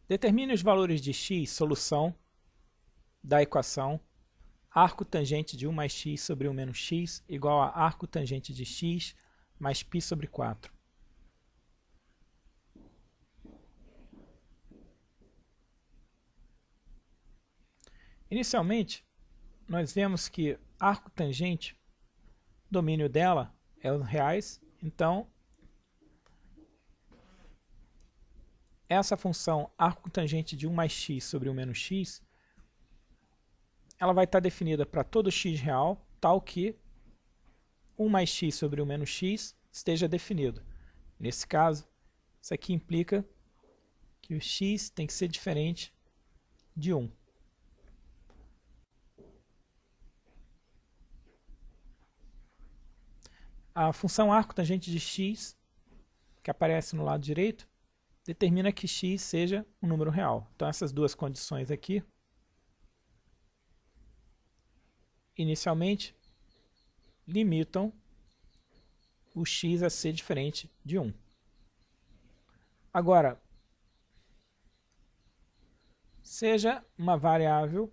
Determine os valores de x, solução da equação arco tangente de 1 mais x sobre 1 menos x igual a arco tangente de x mais π sobre 4. Inicialmente, nós vemos que arco tangente, domínio dela é os reais, então essa função arco tangente de 1 mais x sobre 1 menos x, ela vai estar definida para todo x real, tal que 1 mais x sobre 1 menos x esteja definido. Nesse caso, isso aqui implica que o x tem que ser diferente de 1. A função arco tangente de x, que aparece no lado direito, determina que x seja um número real. Então essas duas condições aqui, inicialmente, limitam o x a ser diferente de 1. Agora, seja uma variável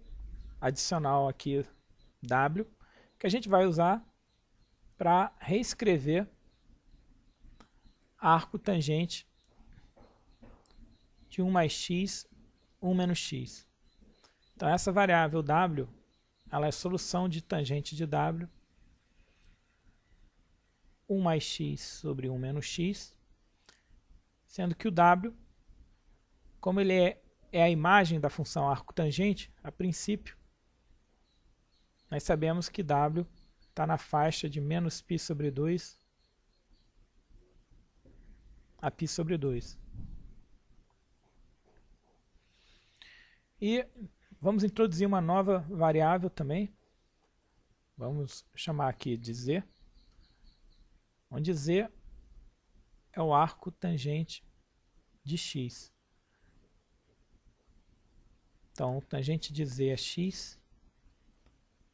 adicional aqui, w, que a gente vai usar para reescrever arco tangente de 1 mais x, 1 menos x. Então essa variável w, ela é a solução de tangente de w, 1 mais x sobre 1 menos x, sendo que o w, como ele é a imagem da função arco tangente, a princípio, nós sabemos que w está na faixa de menos π sobre 2 a π sobre 2. E vamos introduzir uma nova variável também. Vamos chamar aqui de z, onde z é o arco tangente de x. Então, o tangente de z é x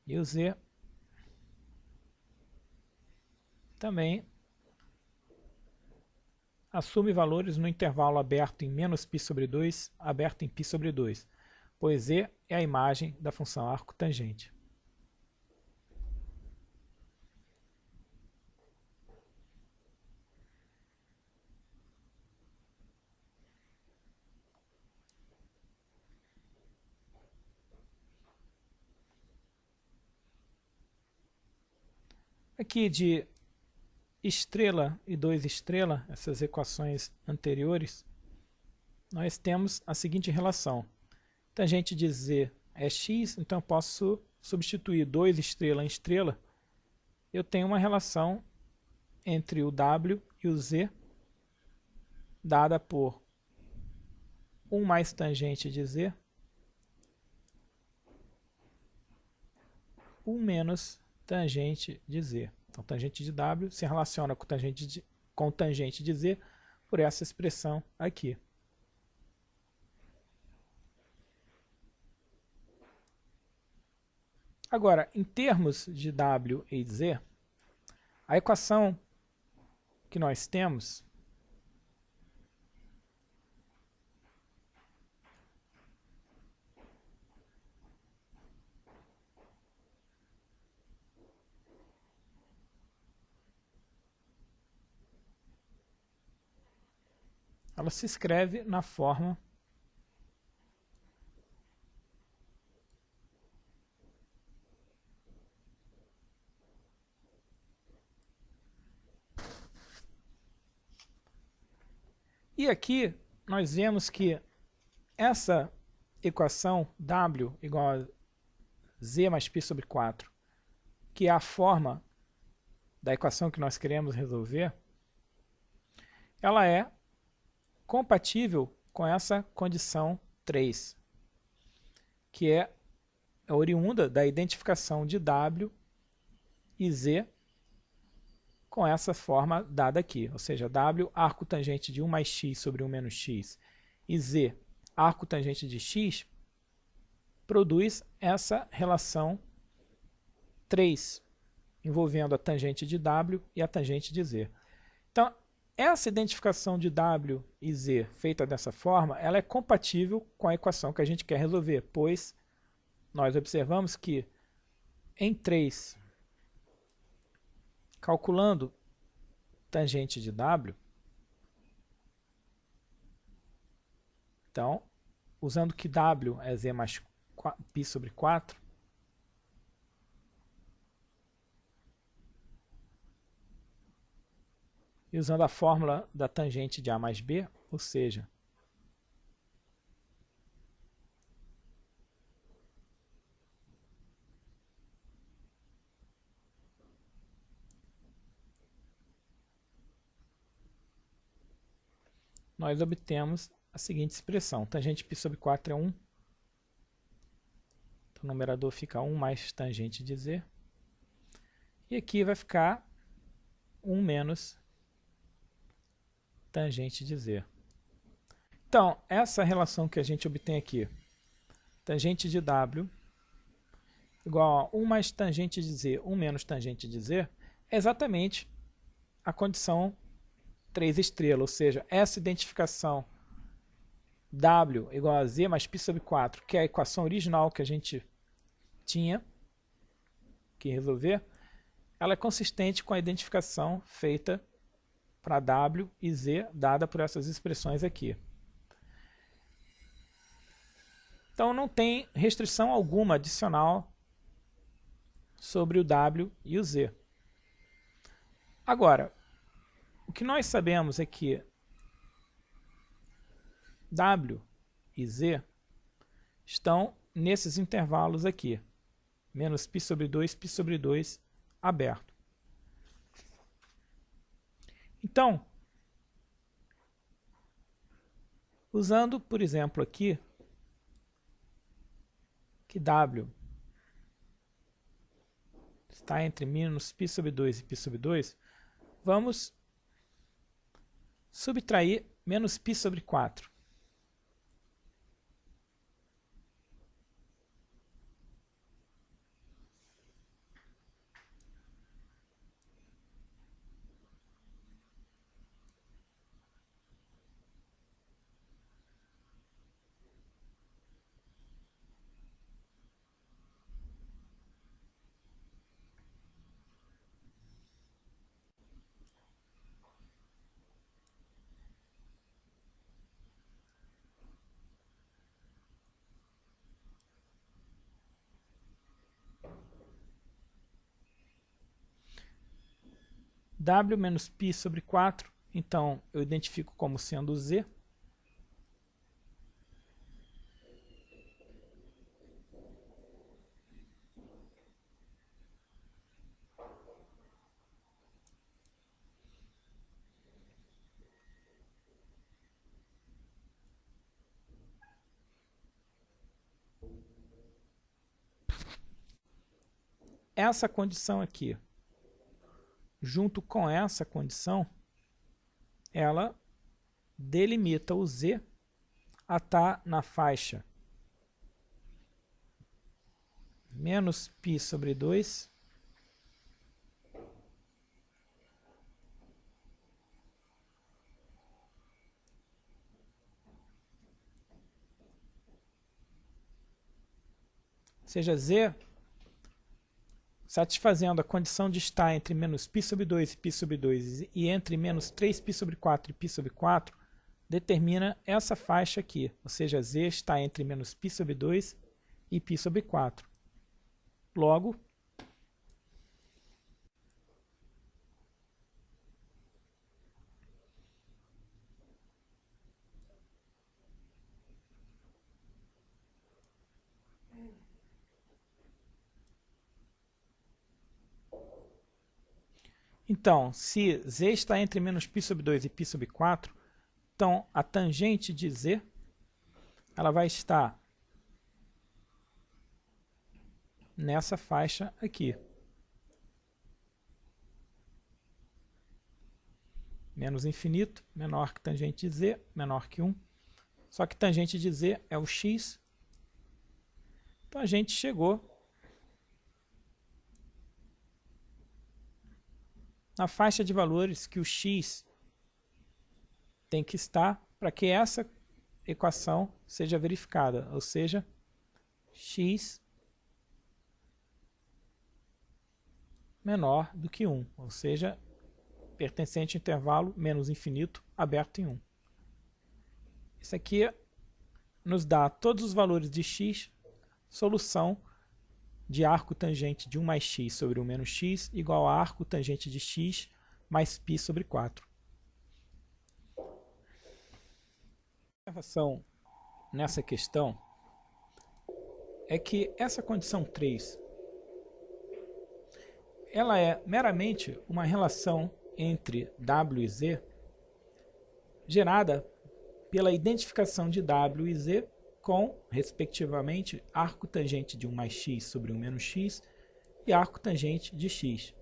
e o z também assume valores no intervalo aberto em menos π sobre 2, aberto em π sobre 2, pois z é a imagem da função arco tangente. Aqui de estrela e 2 estrela, essas equações anteriores, nós temos a seguinte relação. Tangente de z é x, então eu posso substituir 2 estrela em estrela. Eu tenho uma relação entre o w e o z, dada por 1 mais tangente de z, 1 menos tangente de z. Então, tangente de w se relaciona com tangente de z por essa expressão aqui. Agora, em termos de w e z, a equação que nós temos ela se escreve na forma e aqui nós vemos que essa equação w igual a z mais π sobre 4, que é a forma da equação que nós queremos resolver, ela é compatível com essa condição 3, que é oriunda da identificação de w e z com essa forma dada aqui, ou seja, w arco tangente de 1 mais x sobre 1 menos x e z arco tangente de x produz essa relação 3, envolvendo a tangente de w e a tangente de z. Então, essa identificação de W e Z feita dessa forma, ela é compatível com a equação que a gente quer resolver, pois nós observamos que em 3, calculando tangente de W, então, usando que W é Z mais π sobre 4, e usando a fórmula da tangente de A mais B, ou seja, nós obtemos a seguinte expressão. Tangente π sobre 4 é 1. Então, o numerador fica 1 mais tangente de Z. E aqui vai ficar 1 menos tangente de Z. Então, essa relação que a gente obtém aqui, tangente de W igual a 1 mais tangente de Z, 1 menos tangente de Z, é exatamente a condição 3 estrelas, ou seja, essa identificação W igual a Z mais π sobre 4, que é a equação original que a gente tinha que resolver, ela é consistente com a identificação feita para W e Z, dada por essas expressões aqui. Então não tem restrição alguma adicional sobre o W e o Z. Agora, o que nós sabemos é que W e Z estão nesses intervalos aqui, menos π sobre 2 aberto. Então, usando, por exemplo, aqui, que W está entre menos π sobre 2 e π sobre 2, vamos subtrair menos π sobre 4. W menos π sobre 4, então eu identifico como sendo Z. Essa condição aqui, junto com essa condição, ela delimita o Z a estar na faixa menos π sobre 2 ou seja, Z, satisfazendo a condição de estar entre menos π sobre 2 e π sobre 2 e entre menos 3π sobre 4 e π sobre 4, determina essa faixa aqui, ou seja, Z está entre menos π sobre 2 e π sobre 4. Logo, então, se Z está entre menos π sobre 2 e π sobre 4, então a tangente de Z ela vai estar nessa faixa aqui. Menos infinito, menor que tangente de Z, menor que 1. Só que tangente de Z é o x. Então a gente chegou na faixa de valores que o x tem que estar para que essa equação seja verificada, ou seja, x menor do que 1, ou seja, pertencente ao intervalo menos infinito aberto em 1. Isso aqui nos dá todos os valores de x, solução de arco tangente de 1 mais x sobre 1 menos x igual a arco tangente de x mais π sobre 4. A observação nessa questão é que essa condição 3 ela é meramente uma relação entre w e z gerada pela identificação de w e z com, respectivamente, arco tangente de 1 mais x sobre 1 menos x e arco tangente de x.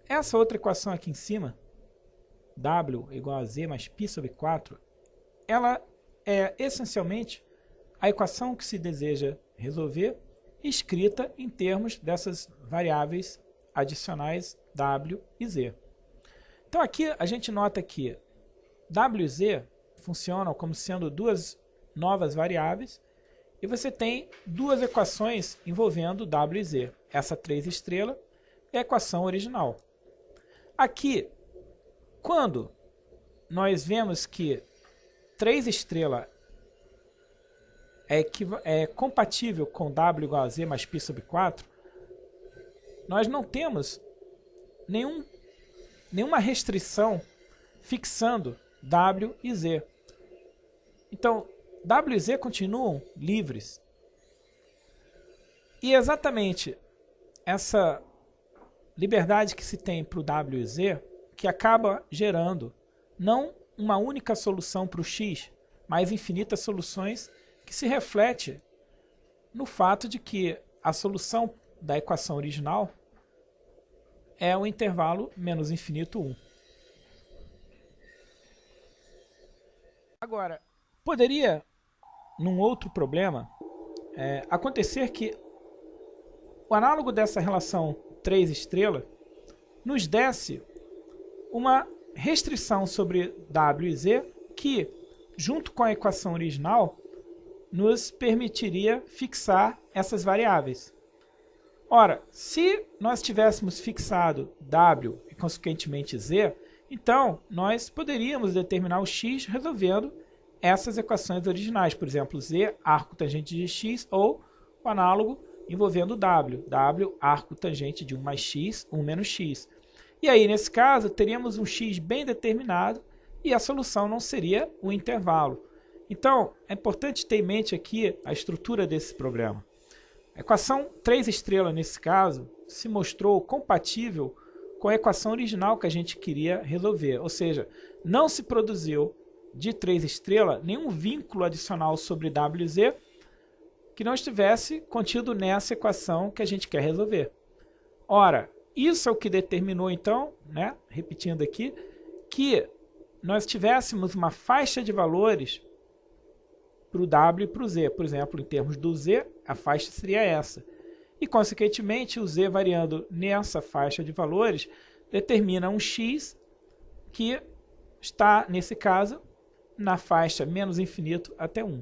Essa outra equação aqui em cima, w igual a z mais π sobre 4, ela é essencialmente a equação que se deseja resolver, escrita em termos dessas variáveis adicionais w e z. Então aqui a gente nota que w e z funcionam como sendo duas novas variáveis e você tem duas equações envolvendo w e z. Essa 3 estrela é a equação original. Aqui, quando nós vemos que 3 estrela é compatível com w igual a z mais π sobre 4, nós não temos nenhuma restrição fixando w e z. Então, w e z continuam livres. E exatamente essa liberdade que se tem para o w e z que acaba gerando não uma única solução para o x, mas infinitas soluções que se reflete no fato de que a solução da equação original é o intervalo menos infinito 1. Agora, poderia, num outro problema, acontecer que o análogo dessa relação 3 estrela nos desse uma restrição sobre w e z que, junto com a equação original, nos permitiria fixar essas variáveis. Ora, se nós tivéssemos fixado w e, consequentemente, z, então nós poderíamos determinar o x resolvendo essas equações originais, por exemplo, z arco tangente de x ou o análogo envolvendo w arco tangente de 1 mais x, 1 menos x. E aí, nesse caso, teríamos um x bem determinado e a solução não seria o intervalo. Então, é importante ter em mente aqui a estrutura desse problema. A equação 3 estrela, nesse caso, se mostrou compatível com a equação original que a gente queria resolver. Ou seja, não se produziu de 3 estrela nenhum vínculo adicional sobre w e z que não estivesse contido nessa equação que a gente quer resolver. Ora, isso é o que determinou, então, repetindo aqui, que nós tivéssemos uma faixa de valores para o w e para o z. Por exemplo, em termos do z, a faixa seria essa. E, consequentemente, o z variando nessa faixa de valores determina um x que está, nesse caso, na faixa menos infinito até 1.